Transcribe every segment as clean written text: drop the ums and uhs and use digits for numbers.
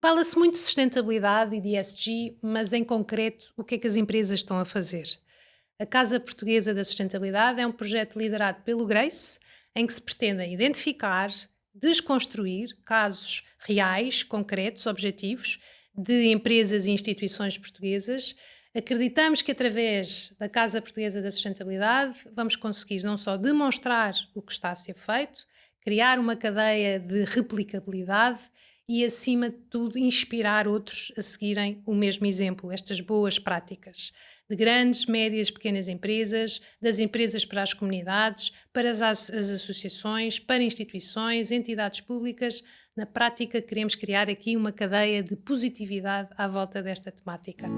Fala-se muito de sustentabilidade e de ESG, mas em concreto, o que é que as empresas estão a fazer? A Casa Portuguesa da Sustentabilidade é um projeto liderado pelo Grace, em que se pretende identificar, desconstruir casos reais, concretos, objetivos, de empresas e instituições portuguesas. Acreditamos que através da Casa Portuguesa da Sustentabilidade vamos conseguir não só demonstrar o que está a ser feito, criar uma cadeia de replicabilidade e, acima de tudo, inspirar outros a seguirem o mesmo exemplo, estas boas práticas, de grandes, médias, pequenas empresas, das empresas para as comunidades, para as associações, para instituições, entidades públicas. Na prática, queremos criar aqui uma cadeia de positividade à volta desta temática.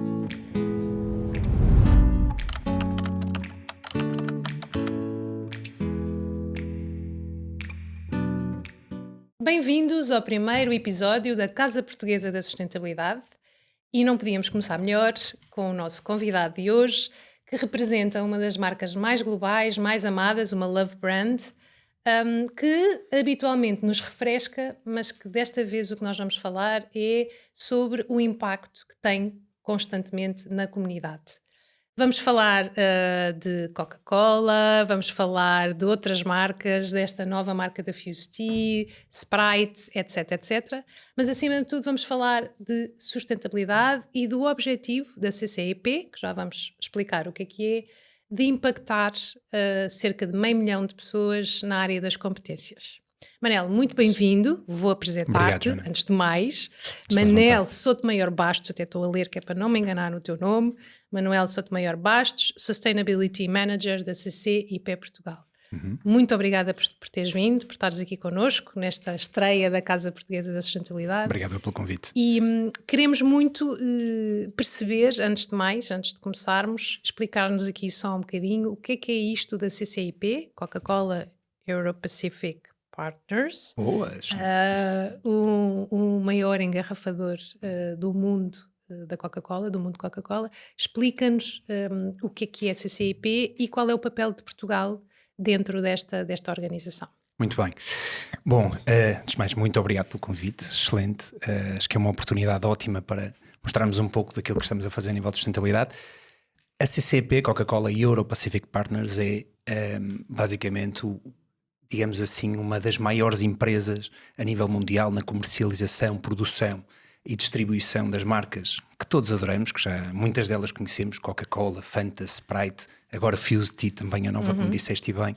Bem-vindos ao primeiro episódio da Casa Portuguesa da Sustentabilidade e não podíamos começar melhor com o nosso convidado de hoje, que representa uma das marcas mais globais, mais amadas, uma love brand, que habitualmente nos refresca, mas que desta vez o que nós vamos falar é sobre o impacto que tem constantemente na comunidade. Vamos falar de Coca-Cola, vamos falar de outras marcas, desta nova marca da Fuze Tea, Sprite, etc, etc. Mas, acima de tudo, vamos falar de sustentabilidade e do objetivo da CCEP, que já vamos explicar o que é, de impactar cerca de 500 mil de pessoas na área das competências. Manel, muito bem-vindo, vou apresentar-te, antes de mais. Manel Sotomayor Bastos, até estou a ler que é para não me enganar no teu nome, Manuel Sotomayor Bastos, Sustainability Manager da CCIP Portugal. Muito obrigada por teres vindo, por estares aqui connosco nesta estreia da Casa Portuguesa da Sustentabilidade. Obrigado pelo convite. E queremos muito perceber, antes de mais, antes de começarmos, explicar-nos aqui só um bocadinho o que é isto da CCIP, Coca-Cola Euro-Pacific Partners, Boas. o maior engarrafador do mundo da Coca-Cola, do mundo Coca-Cola. Explica-nos o que é a CCIP e qual é o papel de Portugal dentro desta organização. Muito bem. Bom, antes de mais, muito obrigado pelo convite, excelente. Acho que é uma oportunidade ótima para mostrarmos um pouco daquilo que estamos a fazer a nível de sustentabilidade. A CCIP, Coca-Cola Euro-Pacific Partners, é basicamente digamos assim, uma das maiores empresas a nível mundial na comercialização, produção e distribuição das marcas que todos adoramos, que já muitas delas conhecemos, Coca-Cola, Fanta, Sprite, agora Fuze Tea também a nova, como disseste bem,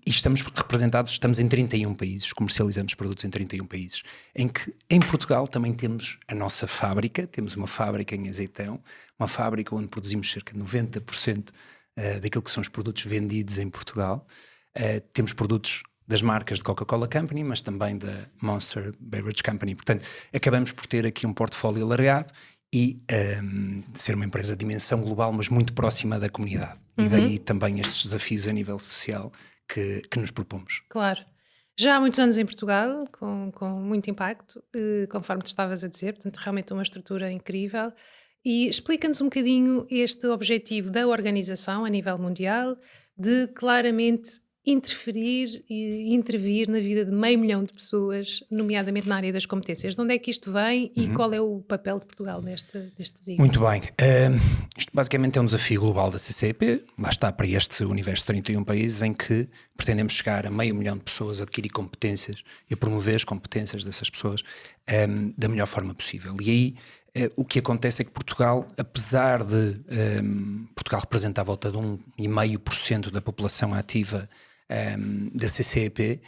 e estamos representados, estamos em 31 países, comercializamos produtos em 31 países, em que em Portugal também temos a nossa fábrica, temos uma fábrica em Azeitão, uma fábrica onde produzimos cerca de 90% daquilo que são os produtos vendidos em Portugal. Temos produtos das marcas de Coca-Cola Company, mas também da Monster Beverage Company. Portanto, acabamos por ter aqui um portfólio alargado e ser uma empresa de dimensão global, mas muito próxima da comunidade. E daí também estes desafios a nível social que nos propomos. Claro. Já há muitos anos em Portugal, com muito impacto, conforme tu estavas a dizer, portanto, realmente uma estrutura incrível. E explica-nos um bocadinho este objetivo da organização a nível mundial de claramente interferir e intervir na vida de 500 mil de pessoas, nomeadamente na área das competências. De onde é que isto vem e qual é o papel de Portugal neste desígnio? Muito bem. Isto basicamente é um desafio global da CCEP, lá está, para este universo de 31 países, em que pretendemos chegar a 500 mil de pessoas a adquirir competências e a promover as competências dessas pessoas da melhor forma possível. E aí o que acontece é que Portugal, apesar de Portugal representar a volta de 1,5% da população ativa da CCEP,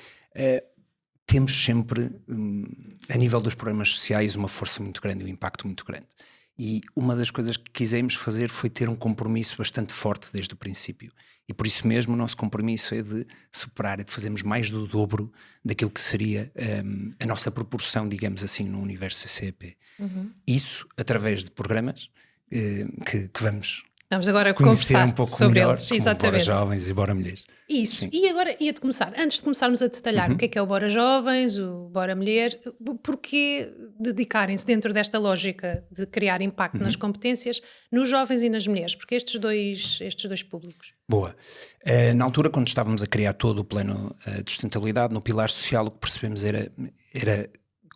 temos sempre, a nível dos programas sociais, uma força muito grande, um impacto muito grande. E uma das coisas que quisemos fazer foi ter um compromisso bastante forte desde o princípio. E por isso mesmo o nosso compromisso é de superar, é de fazermos mais do dobro daquilo que seria a nossa proporção, digamos assim, no universo CCEP. Isso através de programas que vamos agora conhecer conversar um pouco sobre melhor, eles, como exatamente. Bora Jovens e Bora Mulheres. Isso, Sim. E agora ia-te começar, antes de começarmos a detalhar o que é o Bora Jovens, o Bora Mulher, porquê dedicarem-se dentro desta lógica de criar impacto nas competências nos jovens e nas mulheres? Porque estes dois públicos? Boa. Na altura, quando estávamos a criar todo o plano de sustentabilidade, no pilar social, o que percebemos era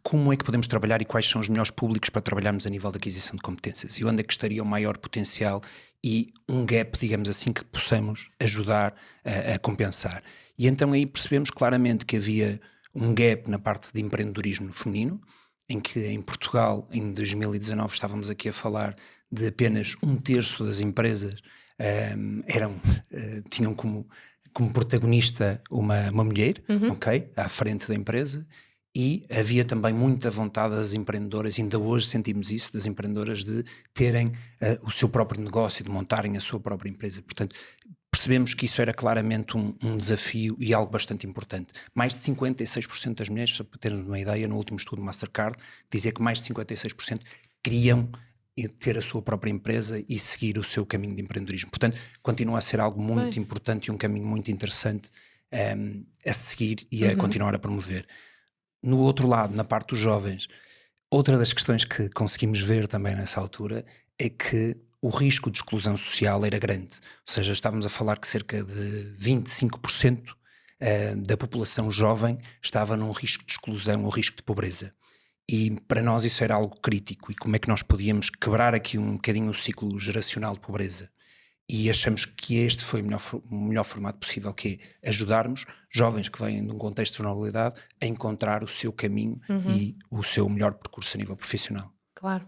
como é que podemos trabalhar e quais são os melhores públicos para trabalharmos a nível da aquisição de competências e onde é que estaria o maior potencial e um gap, digamos assim, que possamos ajudar a compensar. E então aí percebemos claramente que havia um gap na parte de empreendedorismo feminino, em que em Portugal, em 2019, estávamos aqui a falar de apenas 1/3 das empresas tinham como protagonista uma mulher, ok, à frente da empresa, e havia também muita vontade das empreendedoras, ainda hoje sentimos isso, das empreendedoras de terem o seu próprio negócio, de montarem a sua própria empresa. Portanto, percebemos que isso era claramente um desafio e algo bastante importante. Mais de 56% das mulheres, só para termos uma ideia, no último estudo Mastercard, dizia que mais de 56% queriam ter a sua própria empresa e seguir o seu caminho de empreendedorismo. Portanto, continua a ser algo muito importante e um caminho muito interessante a seguir e a continuar a promover. No outro lado, na parte dos jovens, outra das questões que conseguimos ver também nessa altura é que o risco de exclusão social era grande. Ou seja, estávamos a falar que cerca de 25% da população jovem estava num risco de exclusão ou risco de pobreza. E para nós isso era algo crítico. E como é que nós podíamos quebrar aqui um bocadinho o ciclo geracional de pobreza? E achamos que este foi o melhor formato possível, que é ajudarmos jovens que vêm de um contexto de vulnerabilidade a encontrar o seu caminho e o seu melhor percurso a nível profissional. Claro.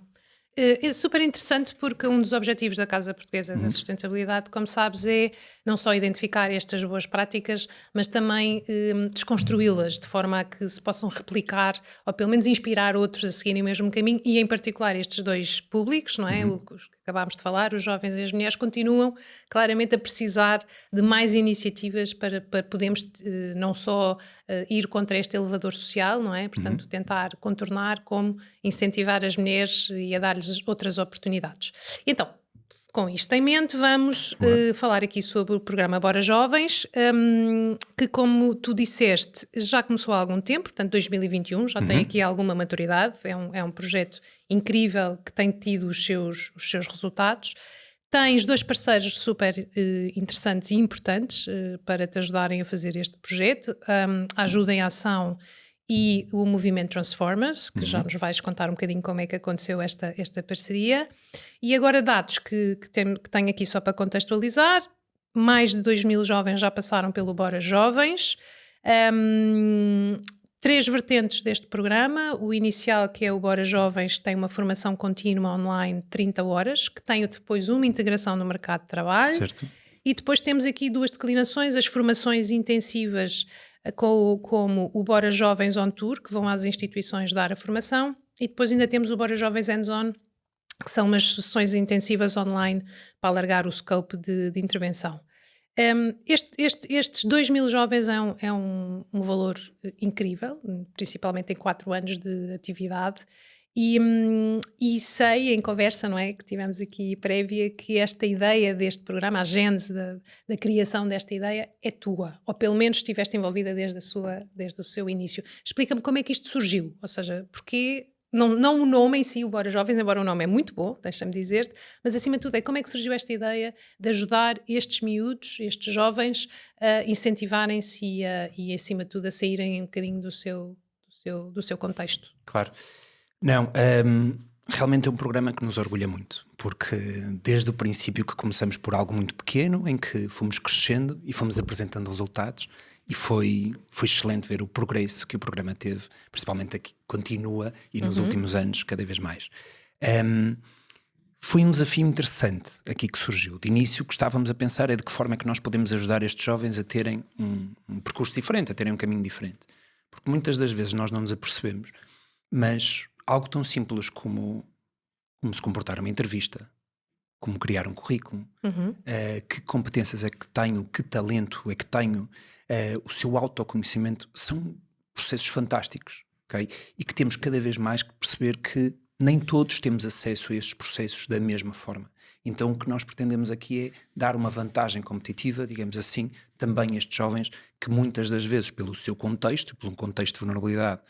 É super interessante porque um dos objetivos da Casa Portuguesa da Sustentabilidade, como sabes, é não só identificar estas boas práticas, mas também desconstruí-las de forma a que se possam replicar ou pelo menos inspirar outros a seguirem o mesmo caminho e em particular estes dois públicos, não é? Os que acabámos de falar, os jovens e as mulheres, continuam claramente a precisar de mais iniciativas para podermos não só ir contra este elevador social, não é? Portanto, tentar contornar, como incentivar as mulheres e a dar-lhes outras oportunidades. Então, com isto em mente, vamos falar aqui sobre o programa Bora Jovens, que, como tu disseste, já começou há algum tempo, portanto 2021, já tem aqui alguma maturidade, é um projeto incrível que tem tido os seus resultados. Tens 2 parceiros super interessantes e importantes para te ajudarem a fazer este projeto, a Ajuda em Ação e o Movimento Transformers, que já nos vais contar um bocadinho como é que aconteceu esta parceria. E agora dados que tenho aqui só para contextualizar: mais de 2.000 jovens já passaram pelo Bora Jovens, 3 vertentes deste programa. O inicial, que é o Bora Jovens, tem uma formação contínua online de 30 horas, que tem depois uma integração no mercado de trabalho. Certo. E depois temos aqui 2 declinações: as formações intensivas, como o Bora Jovens On Tour, que vão às instituições dar a formação, e depois ainda temos o Bora Jovens Hands-On, que são umas sessões intensivas online para alargar o scope de intervenção. Estes 2.000 jovens é um valor incrível, principalmente em 4 anos de atividade. E sei, em conversa, não é, que tivemos aqui prévia, que esta ideia deste programa, a gênese da criação desta ideia, é tua, ou pelo menos estiveste envolvida desde o seu início. Explica-me como é que isto surgiu, ou seja, porque não o nome em si, o Bora Jovens, embora o nome é muito bom, deixa-me dizer-te, mas acima de tudo como é que surgiu esta ideia de ajudar estes miúdos, estes jovens, a incentivarem-se e acima de tudo a saírem um bocadinho do seu contexto. Claro. Não, realmente é um programa que nos orgulha muito, porque desde o princípio que começamos por algo muito pequeno, em que fomos crescendo e fomos apresentando resultados, e foi excelente ver o progresso que o programa teve, principalmente aqui, continua, e nos últimos anos cada vez mais. Foi um desafio interessante aqui que surgiu. De início, o que estávamos a pensar é de que forma é que nós podemos ajudar estes jovens a terem um percurso diferente, a terem um caminho diferente. Porque muitas das vezes nós não nos apercebemos, mas algo tão simples como se comportar uma entrevista, como criar um currículo, que competências é que tenho, que talento é que tenho, o seu autoconhecimento, são processos fantásticos, okay? E que temos cada vez mais que perceber que nem todos temos acesso a esses processos da mesma forma. Então o que nós pretendemos aqui é dar uma vantagem competitiva, digamos assim, também a estes jovens que muitas das vezes, pelo seu contexto, pelo contexto de vulnerabilidade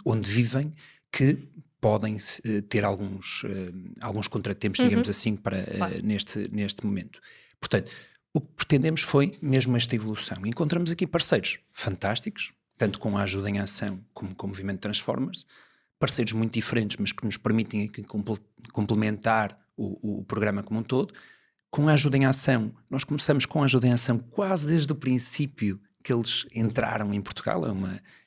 onde vivem, que podem ter alguns contratempos, digamos assim, claro, neste momento. Portanto, o que pretendemos foi mesmo esta evolução. Encontramos aqui parceiros fantásticos, tanto com a ajuda em ação como com o movimento Transformers, parceiros muito diferentes, mas que nos permitem aqui complementar o programa como um todo. Com a ajuda em ação, nós começamos com a ajuda em ação quase desde o princípio que eles entraram em Portugal,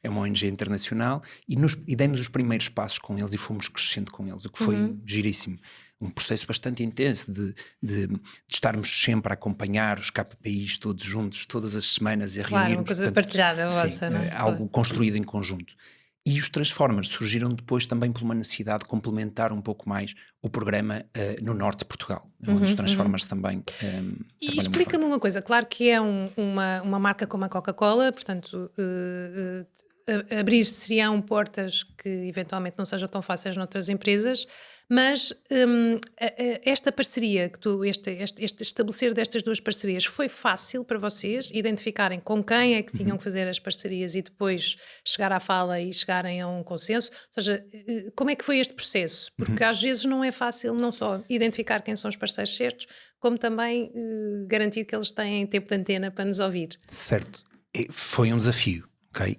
é uma ONG internacional, e demos os primeiros passos com eles e fomos crescendo com eles, o que foi giríssimo. Um processo bastante intenso de estarmos sempre a acompanhar os KPIs todos juntos, todas as semanas, e a Claro, reunirmos. uma coisa Portanto, partilhada, sim, vossa, não é? algo construído em conjunto. E os Transformers surgiram depois também por uma necessidade de complementar um pouco mais o programa no norte de Portugal, onde os Transformers também E explica-me uma coisa, claro que é uma marca como a Coca-Cola, portanto, abrir-se-ão portas que eventualmente não sejam tão fáceis noutras empresas, mas esta parceria, este estabelecer destas duas parcerias, foi fácil para vocês identificarem com quem é que tinham que fazer as parcerias e depois chegar à fala e chegarem a um consenso? Ou seja, como é que foi este processo? Porque às vezes não é fácil não só identificar quem são os parceiros certos, como também garantir que eles têm tempo de antena para nos ouvir. Certo. Foi um desafio. Okay?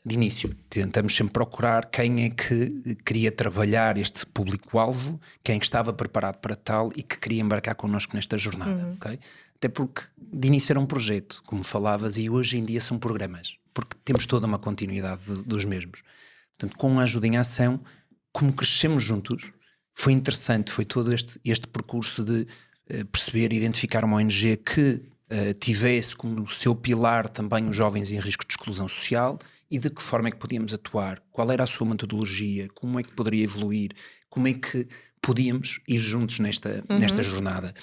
De início, tentamos sempre procurar quem é que queria trabalhar este público-alvo, quem estava preparado para tal e que queria embarcar connosco nesta jornada. Okay? Até porque de início era um projeto, como falavas, e hoje em dia são programas, porque temos toda uma continuidade dos mesmos. Portanto, com a ajuda em ação, como crescemos juntos, foi interessante, foi todo este percurso de perceber e identificar uma ONG que tivesse como seu pilar também os jovens em risco de exclusão social e de que forma é que podíamos atuar, qual era a sua metodologia, como é que poderia evoluir, como é que podíamos ir juntos nesta jornada.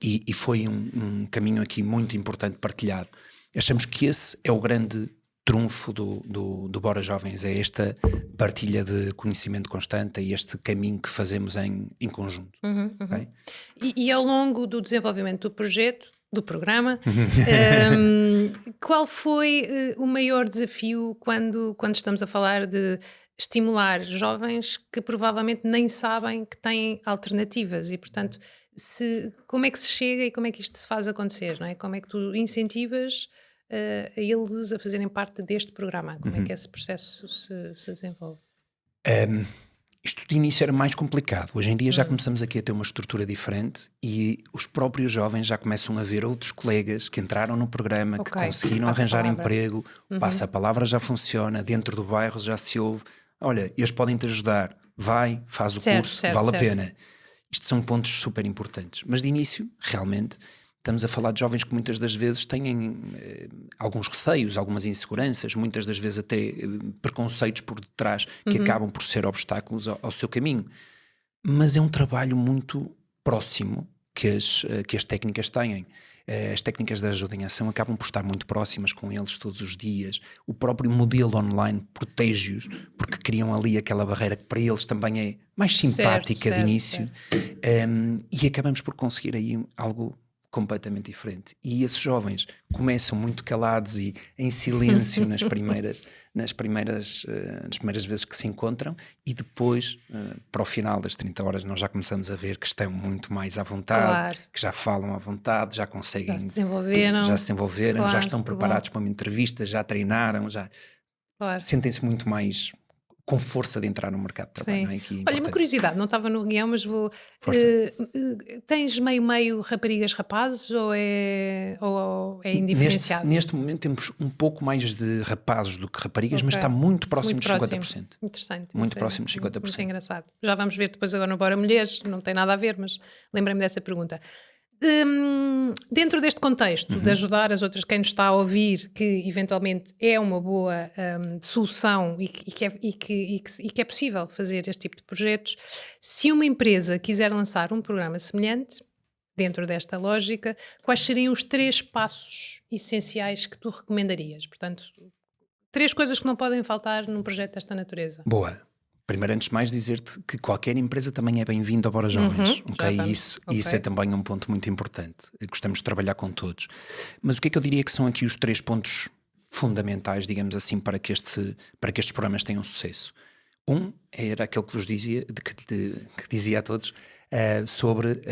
E foi um caminho aqui muito importante partilhado. Achamos que esse é o grande trunfo do Bora Jovens, é esta partilha de conhecimento constante e este caminho que fazemos em conjunto. Okay? E ao longo do desenvolvimento do projeto, do programa, qual foi o maior desafio quando estamos a falar de estimular jovens que provavelmente nem sabem que têm alternativas e, portanto, como é que se chega e como é que isto se faz acontecer, não é? Como é que tu incentivas a eles a fazerem parte deste programa? Como é que esse processo se desenvolve? Isto de início era mais complicado. Hoje em dia já começamos aqui a ter uma estrutura diferente e os próprios jovens já começam a ver outros colegas que entraram no programa, que conseguiram arranjar emprego, passa-a-palavra já funciona, dentro do bairro já se ouve, olha, eles podem te ajudar, vai, faz o curso, vale a pena. Isto são pontos super importantes. Mas de início, realmente, estamos a falar de jovens que muitas das vezes têm alguns receios, algumas inseguranças, muitas das vezes até preconceitos por detrás que acabam por ser obstáculos ao seu caminho. Mas é um trabalho muito próximo que as técnicas têm. As técnicas da ajuda em ação acabam por estar muito próximas com eles todos os dias. O próprio modelo online protege-os, porque criam ali aquela barreira que para eles também é mais simpática de início. E acabamos por conseguir aí algo completamente diferente. E esses jovens começam muito calados e em silêncio nas primeiras vezes que se encontram e depois, para o final das 30 horas, nós já começamos a ver que estão muito mais à vontade, que já falam à vontade, já conseguem... Já se desenvolveram, já estão preparados para uma entrevista, já treinaram, já sentem-se muito mais... com força de entrar no mercado de trabalho. Não é? Aqui, olha, uma curiosidade, não estava no guião, mas vou... tens meio raparigas rapazes ou é indiferenciado? Neste momento temos um pouco mais de rapazes do que raparigas, mas está muito próximo de 50%. Interessante. Muito próximo de 50%. Muito engraçado. Já vamos ver depois agora no Bora Mulheres, não tem nada a ver, mas lembrei-me dessa pergunta. Dentro deste contexto de ajudar as outras, quem nos está a ouvir, que eventualmente é uma boa solução e que é possível fazer este tipo de projetos, se uma empresa quiser lançar um programa semelhante, dentro desta lógica, quais seriam os 3 passos essenciais que tu recomendarias? Portanto, 3 coisas que não podem faltar num projeto desta natureza. Boa. Primeiro, antes de mais, dizer-te que qualquer empresa também é bem-vinda ao Bora Jovens. Isso é também um ponto muito importante. Gostamos de trabalhar com todos. Mas o que é que eu diria que são aqui os 3 pontos fundamentais, digamos assim, para que estes programas tenham sucesso? Era aquele que vos dizia, que dizia a todos, sobre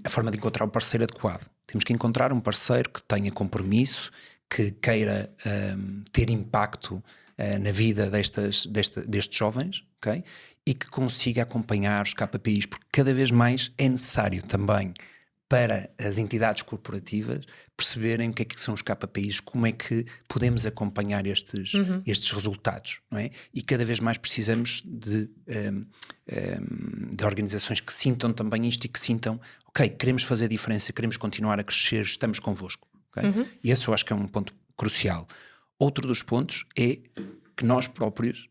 a forma de encontrar um parceiro adequado. Temos que encontrar um parceiro que tenha compromisso, que queira ter impacto na vida destes jovens, ok? E que consiga acompanhar os KPIs, porque cada vez mais é necessário também para as entidades corporativas perceberem o que é que são os KPIs, como é que podemos acompanhar estes resultados, não é? E cada vez mais precisamos de organizações que sintam também isto e que sintam, ok, queremos fazer a diferença, queremos continuar a crescer, estamos convosco. Okay? E esse eu acho que é um ponto crucial. Outro dos pontos é que nós próprios,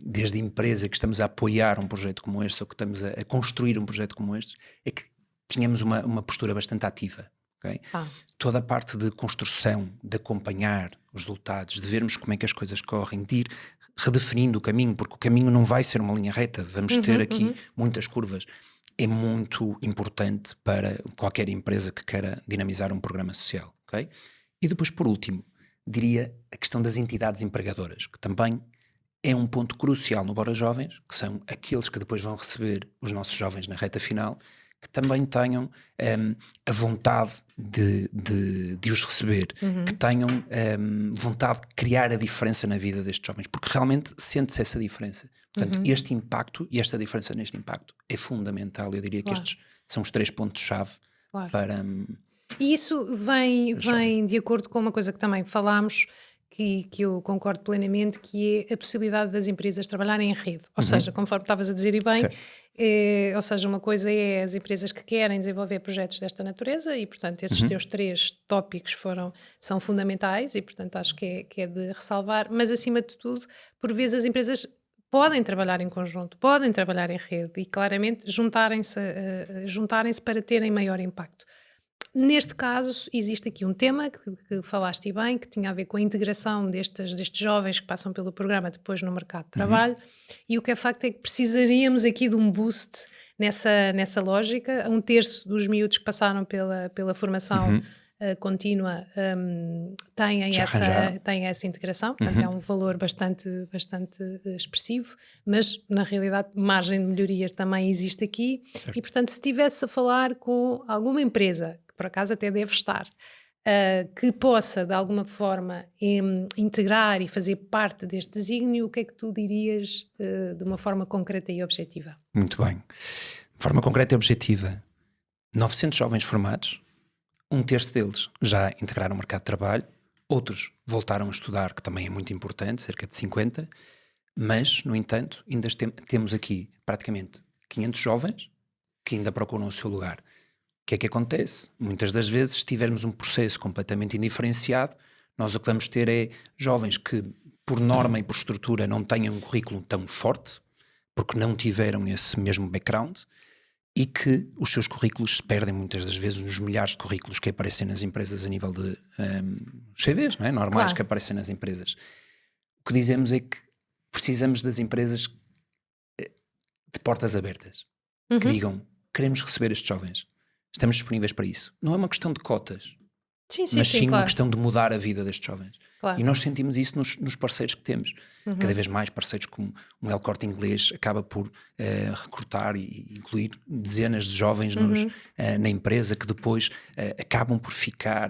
desde a empresa que estamos a apoiar um projeto como este, ou que estamos a construir um projeto como este, é que tínhamos uma postura bastante ativa. Okay? Toda a parte de construção, de acompanhar os resultados, de vermos como é que as coisas correm, de ir redefinindo o caminho, porque o caminho não vai ser uma linha reta, vamos ter aqui muitas curvas. É muito importante para qualquer empresa que queira dinamizar um programa social. Okay? E depois, por último, diria a questão das entidades empregadoras, que também é um ponto crucial no Bora Jovens, que são aqueles que depois vão receber os nossos jovens na reta final, que também tenham a vontade de os receber, que tenham vontade de criar a diferença na vida destes jovens, porque realmente sente-se essa diferença. Portanto, este impacto e esta diferença neste impacto é fundamental. Eu diria que estes são os 3 pontos-chave para... E isso vem de acordo com uma coisa que também falámos, que eu concordo plenamente, que é a possibilidade das empresas trabalharem em rede. Ou seja, conforme estavas a dizer e bem, ou seja, uma coisa é as empresas que querem desenvolver projetos desta natureza e, portanto, estes teus 3 tópicos são fundamentais e, portanto, acho que é de ressalvar. Mas, acima de tudo, por vezes as empresas podem trabalhar em conjunto, podem trabalhar em rede e, claramente, juntarem-se para terem maior impacto. Neste caso, existe aqui um tema que falaste bem, que tinha a ver com a integração destes jovens que passam pelo programa depois no mercado de trabalho, e o que é facto é que precisaríamos aqui de um boost nessa lógica. 1/3 dos miúdos que passaram pela formação contínua têm essa integração, portanto é um valor bastante expressivo, mas na realidade margem de melhoria também existe aqui. Certo. E portanto, se estivesse a falar com alguma empresa, que por acaso até deve estar, que possa de alguma forma integrar e fazer parte deste desígnio, o que é que tu dirias de uma forma concreta e objetiva? Muito bem. De forma concreta e objetiva, 900 jovens formados, 1/3 deles já integraram o mercado de trabalho, outros voltaram a estudar, que também é muito importante, cerca de 50, mas, no entanto, ainda temos aqui praticamente 500 jovens que ainda procuram o seu lugar. O que é que acontece? Muitas das vezes, se tivermos um processo completamente indiferenciado, nós o que vamos ter é jovens que, por norma e por estrutura, não tenham um currículo tão forte, porque não tiveram esse mesmo background, e que os seus currículos se perdem muitas das vezes nos milhares de currículos que aparecem nas empresas a nível de CVs, não é? Normais, que aparecem nas empresas. O que dizemos é que precisamos das empresas de portas abertas, que digam, queremos receber estes jovens, estamos disponíveis para isso. Não é uma questão de cotas, mas sim uma questão de mudar a vida destes jovens. E nós sentimos isso nos parceiros que temos. Cada vez mais parceiros como o El Corte Inglês acaba por recrutar e incluir dezenas de jovens na empresa que depois acabam por ficar,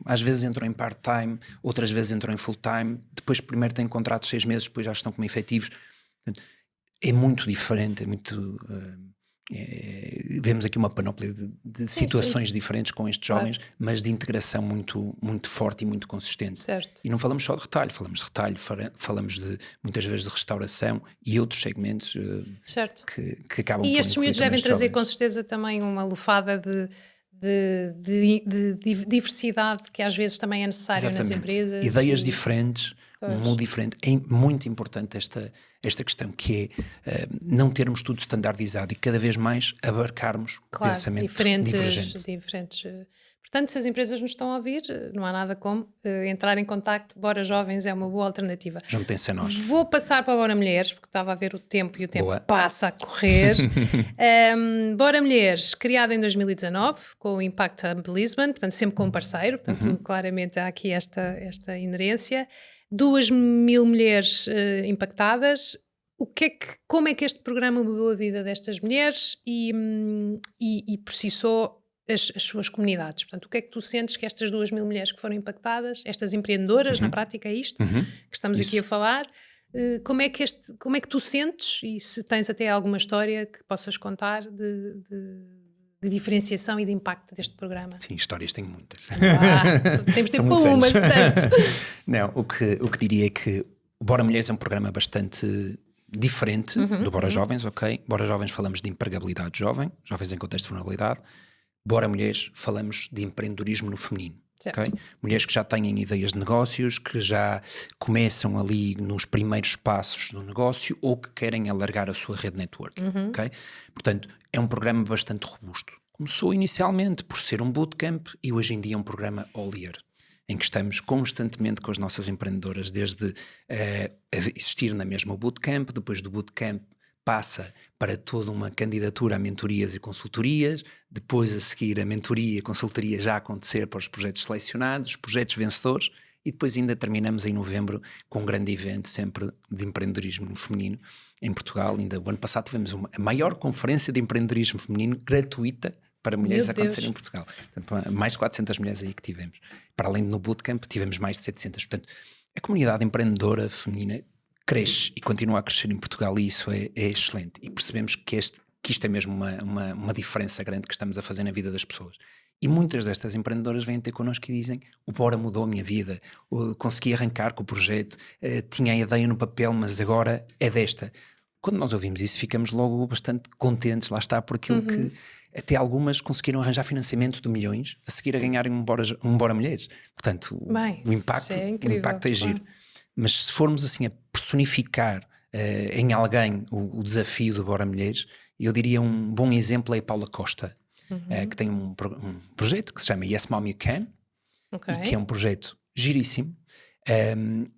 às vezes entram em part-time, outras vezes entram em full-time, depois primeiro têm contrato de 6 meses, depois já estão como efetivos. É muito diferente, é muito... vemos aqui uma panóplia de situações diferentes com estes jovens, mas de integração muito, muito forte e muito consistente. Certo. E não falamos só de retalho, falamos de muitas vezes de restauração e outros segmentos que acabam por... E estes miúdos devem trazer com certeza também uma lufada de diversidade que às vezes também é necessário nas empresas. Ideias diferentes, um mundo diferente. É muito importante esta questão, que é não termos tudo standardizado e cada vez mais abarcarmos o pensamento diferentes. Portanto, se as empresas nos estão a ouvir, não há nada como entrar em contacto. Bora Jovens é uma boa alternativa. Juntem-se a nós. Vou passar para Bora Mulheres, porque estava a ver o tempo e o tempo passa a correr. Bora Mulheres, criada em 2019, com o Impact Hub Lisbon, portanto sempre com um parceiro, portanto claramente há aqui esta inerência. 2.000 mulheres impactadas. Como é que este programa mudou a vida destas mulheres e por si só, as suas comunidades. Portanto, o que é que tu sentes que estas 2.000 mulheres que foram impactadas, estas empreendedoras, na prática é isto que estamos aqui a falar, como é que tu sentes, e se tens até alguma história que possas contar de diferenciação e de impacto deste programa? Sim, histórias tenho muitas. Temos São tempo para muitos uma, anos. se tanto. Não, o que diria é que o Bora Mulheres é um programa bastante diferente do Bora Jovens, ok? Bora Jovens falamos de empregabilidade jovem, jovens em contexto de vulnerabilidade. Bora Mulheres falamos de empreendedorismo no feminino. Okay? Mulheres que já têm ideias de negócios, que já começam ali nos primeiros passos do negócio ou que querem alargar a sua rede network. Okay? Portanto, é um programa bastante robusto. Começou inicialmente por ser um bootcamp e hoje em dia é um programa all year, em que estamos constantemente com as nossas empreendedoras, desde existir na mesma bootcamp, depois do bootcamp passa para toda uma candidatura a mentorias e consultorias, depois a seguir a mentoria e a consultoria já acontecer para os projetos selecionados, os projetos vencedores, e depois ainda terminamos em novembro com um grande evento sempre de empreendedorismo feminino em Portugal. Ainda o ano passado tivemos a maior conferência de empreendedorismo feminino gratuita para mulheres a acontecer em Portugal. Portanto, mais de 400 mulheres aí que tivemos. Para além de no bootcamp tivemos mais de 700. Portanto, a comunidade empreendedora feminina cresce e continua a crescer em Portugal, e isso é excelente. E percebemos que isto é mesmo uma diferença grande que estamos a fazer na vida das pessoas. E muitas destas empreendedoras vêm ter connosco e dizem: o Bora mudou a minha vida, consegui arrancar com o projeto, tinha a ideia no papel, mas agora é desta. Quando nós ouvimos isso, ficamos logo bastante contentes, lá está, por aquilo que até algumas conseguiram arranjar financiamento de milhões a seguir a ganharem um Bora Mulheres. Portanto, o impacto é giro. Mas se formos assim a personificar em alguém o desafio do Bora Mulheres, eu diria um bom exemplo é a Paula Costa, que tem um projeto que se chama Yes Mom You Can, e que é um projeto giríssimo,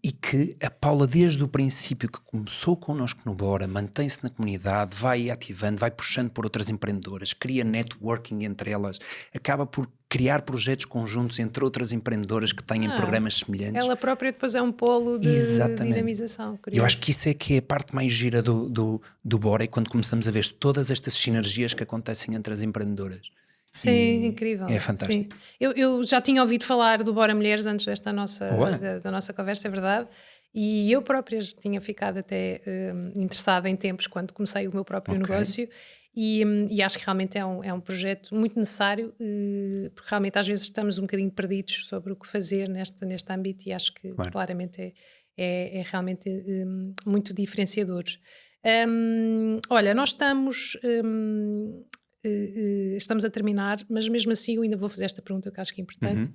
e que a Paula desde o princípio que começou connosco no Bora, mantém-se na comunidade, vai ativando, vai puxando por outras empreendedoras, cria networking entre elas, acaba por criar projetos conjuntos entre outras empreendedoras que têm programas semelhantes. Ela própria depois é um polo de dinamização. Curioso. Eu acho que isso é que é a parte mais gira do Bora, é quando começamos a ver todas estas sinergias que acontecem entre as empreendedoras. Sim, incrível. É fantástico. Sim. Eu já tinha ouvido falar do Bora Mulheres antes desta da nossa conversa, é verdade. E eu própria tinha ficado até interessada em tempos quando comecei o meu próprio negócio, e acho que realmente é um projeto muito necessário, porque realmente às vezes estamos um bocadinho perdidos sobre o que fazer neste âmbito, e acho que claramente é realmente muito diferenciadores. Olha, nós estamos a terminar, mas mesmo assim eu ainda vou fazer esta pergunta que acho que é importante,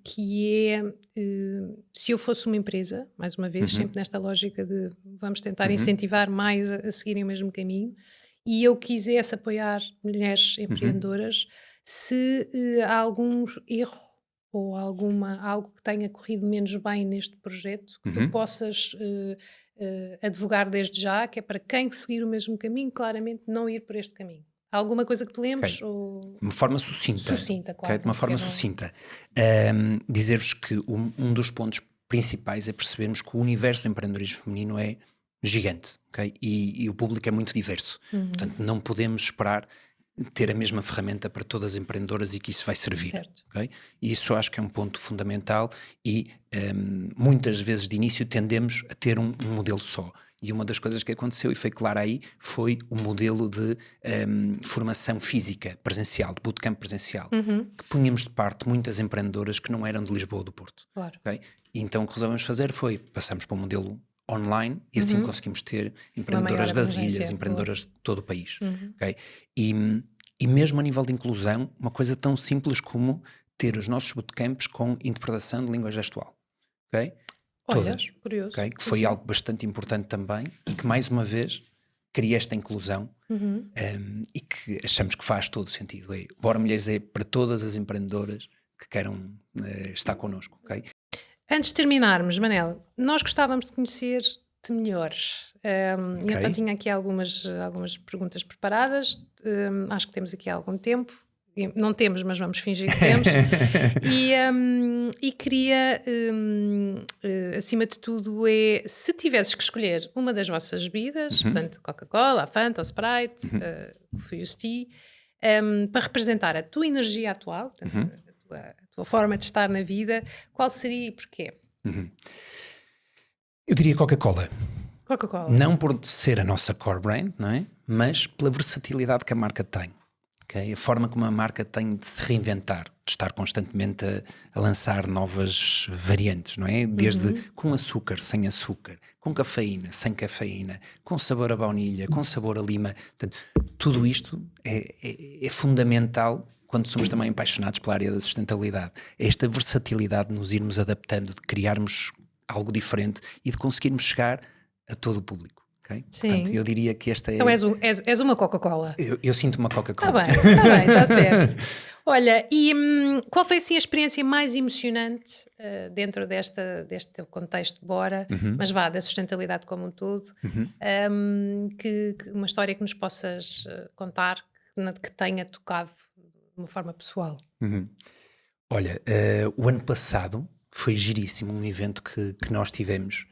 que é, se eu fosse uma empresa, mais uma vez, sempre nesta lógica de vamos tentar incentivar mais a seguirem o mesmo caminho, e eu quisesse apoiar mulheres empreendedoras, se há algum erro ou algo que tenha corrido menos bem neste projeto, que tu possas advogar desde já, que é para quem seguir o mesmo caminho, claramente não ir por este caminho. Há alguma coisa que te lembres? Ou... De uma forma sucinta. Sucinta, claro. De uma forma sucinta. Dizer-vos que um dos pontos principais é percebermos que o universo do empreendedorismo feminino é gigante, ok? E o público é muito diverso. Portanto, não podemos esperar ter a mesma ferramenta para todas as empreendedoras e que isso vai servir. Certo. Okay? E isso acho que é um ponto fundamental, e muitas vezes de início tendemos a ter um modelo só. E uma das coisas que aconteceu, e foi claro aí, foi o modelo de formação física, presencial, de bootcamp presencial, que punhamos de parte muitas empreendedoras que não eram de Lisboa ou do Porto. Claro. Okay? E então o que resolvemos fazer foi, passamos para um modelo online, e assim conseguimos ter empreendedoras das ilhas, empreendedoras de todo o país. Okay? E mesmo a nível de inclusão, uma coisa tão simples como ter os nossos bootcamps com interpretação de língua gestual. Okay? Todas. Olha, curioso. Okay? Que foi algo bastante importante também, e que mais uma vez cria esta inclusão, e que achamos que faz todo o sentido. Bora Mulheres é para todas as empreendedoras que queiram estar connosco. Okay? Antes de terminarmos, Manel, nós gostávamos de conhecer-te melhor. Então tinha aqui algumas perguntas preparadas. Acho que temos aqui há algum tempo. Não temos, mas vamos fingir que temos. E queria, acima de tudo, se tivesses que escolher uma das vossas bebidas, portanto, Coca-Cola, a Fanta, o Sprite, o Fusti, para representar a tua energia atual, portanto, a tua forma de estar na vida, qual seria e porquê? Eu diria Coca-Cola. Coca-Cola. Não por ser a nossa core brand, não é? Mas pela versatilidade que a marca tem. Okay? A forma como a marca tem de se reinventar, de estar constantemente a lançar novas variantes, não é? Desde com açúcar, sem açúcar, com cafeína, sem cafeína, com sabor a baunilha, com sabor a lima. Portanto, tudo isto é fundamental quando somos também apaixonados pela área da sustentabilidade. É esta versatilidade de nos irmos adaptando, de criarmos algo diferente e de conseguirmos chegar a todo o público. Okay? Sim. Portanto, eu diria que esta é... Então és uma Coca-Cola. Eu sinto uma Coca-Cola. Está bem, está certo. Olha, e qual foi assim a experiência mais emocionante dentro deste teu contexto de Bora, mas vá, da sustentabilidade como um todo, uma história que nos possas contar que tenha tocado de uma forma pessoal? Olha, o ano passado foi giríssimo, um evento que nós tivemos,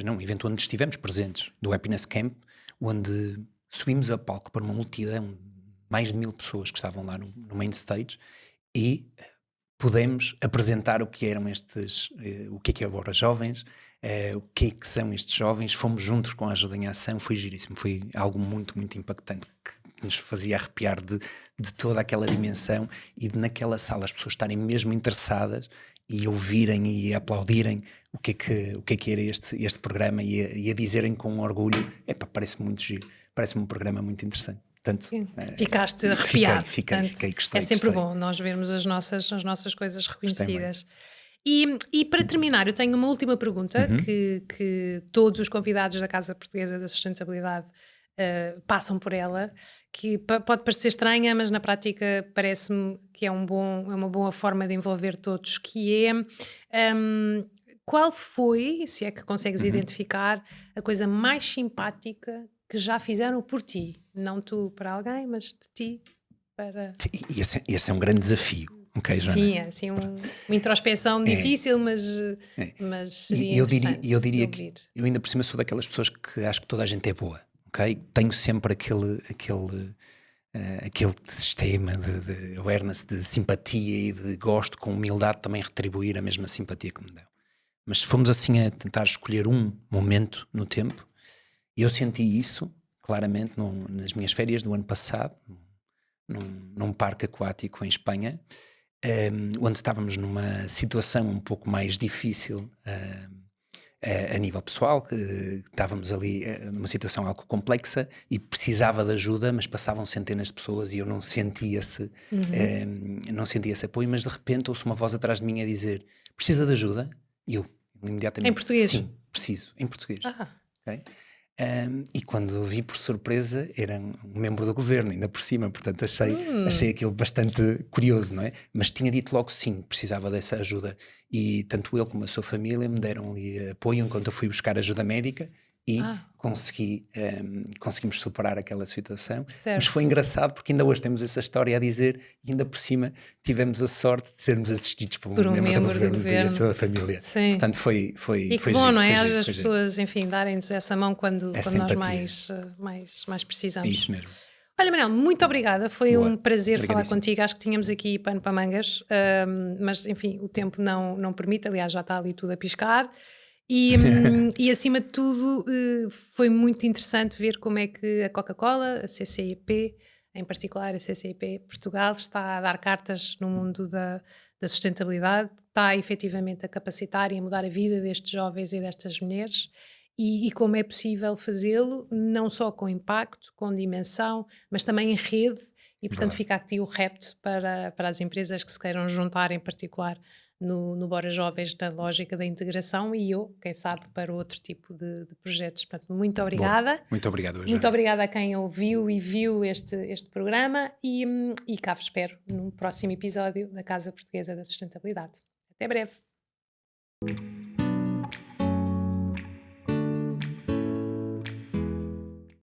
um evento onde estivemos presentes, do Happiness Camp, onde subimos a palco para uma multidão, mais de 1000 pessoas que estavam lá no main stage, e pudemos apresentar o que eram o que é o Bora Jovens, o que é que são estes jovens, fomos juntos com a Ajuda em Ação, foi giríssimo, foi algo muito, muito impactante, que nos fazia arrepiar de toda aquela dimensão e de naquela sala as pessoas estarem mesmo interessadas e ouvirem e aplaudirem o que é que era este programa e a dizerem com orgulho, parece muito giro, parece-me um programa muito interessante. Portanto, ficaste arrepiado. Fiquei, gostei. É sempre gostei. bom nós vermos as nossas coisas reconhecidas. E para terminar, eu tenho uma última pergunta que todos os convidados da Casa Portuguesa da Sustentabilidade passam por ela, que pode parecer estranha, mas na prática parece-me que é uma boa forma de envolver todos, que é qual foi, se é que consegues identificar, a coisa mais simpática que já fizeram por ti? Não tu para alguém, mas de ti para... E esse é um grande desafio. Okay, Joana? Sim, é assim uma introspeção difícil, mas seria interessante. Eu diria que eu ainda por cima sou daquelas pessoas que acho que toda a gente é boa, ok? Tenho sempre aquele sistema de awareness, de simpatia e de gosto com humildade também retribuir a mesma simpatia que me dão. Mas se fomos assim a tentar escolher um momento no tempo, eu senti isso claramente nas minhas férias do ano passado, num parque aquático em Espanha, onde estávamos numa situação um pouco mais difícil a nível pessoal, que estávamos ali numa situação algo complexa e precisava de ajuda, mas passavam centenas de pessoas e eu não sentia esse apoio, mas de repente ouço uma voz atrás de mim a dizer: precisa de ajuda? E eu imediatamente... Em português? Sim, preciso, em português. Okay? E quando vi por surpresa era um membro do governo, ainda por cima, portanto achei aquilo bastante curioso, não é? Mas tinha dito logo sim, precisava dessa ajuda, e tanto ele como a sua família me deram ali apoio enquanto eu fui buscar ajuda médica e conseguimos superar aquela situação. Certo. Mas foi engraçado porque ainda hoje temos essa história a dizer e ainda por cima tivemos a sorte de sermos assistidos por um membro do governo e a sua família. Sim. Portanto foi e que bom, não é? As pessoas, enfim, darem-nos essa mão quando nós mais precisamos. É isso mesmo. Olha, Manel, muito obrigada, foi um prazer falar contigo. Acho que tínhamos aqui pano para mangas, mas enfim, o tempo não permite, aliás já está ali tudo a piscar. E acima de tudo foi muito interessante ver como é que a Coca-Cola, a CCEP, em particular a CCEP Portugal, está a dar cartas no mundo da sustentabilidade, está efetivamente a capacitar e a mudar a vida destes jovens e destas mulheres, e como é possível fazê-lo, não só com impacto, com dimensão, mas também em rede, e portanto fica aqui o repto para as empresas que se queiram juntar em particular no Bora Jovens, na lógica da integração, e eu, quem sabe, para outro tipo de projetos. Portanto, muito obrigada. Boa. Muito obrigado, Joana. Muito obrigada a quem ouviu e viu este programa, e cá vos espero no próximo episódio da Casa Portuguesa da Sustentabilidade. Até breve.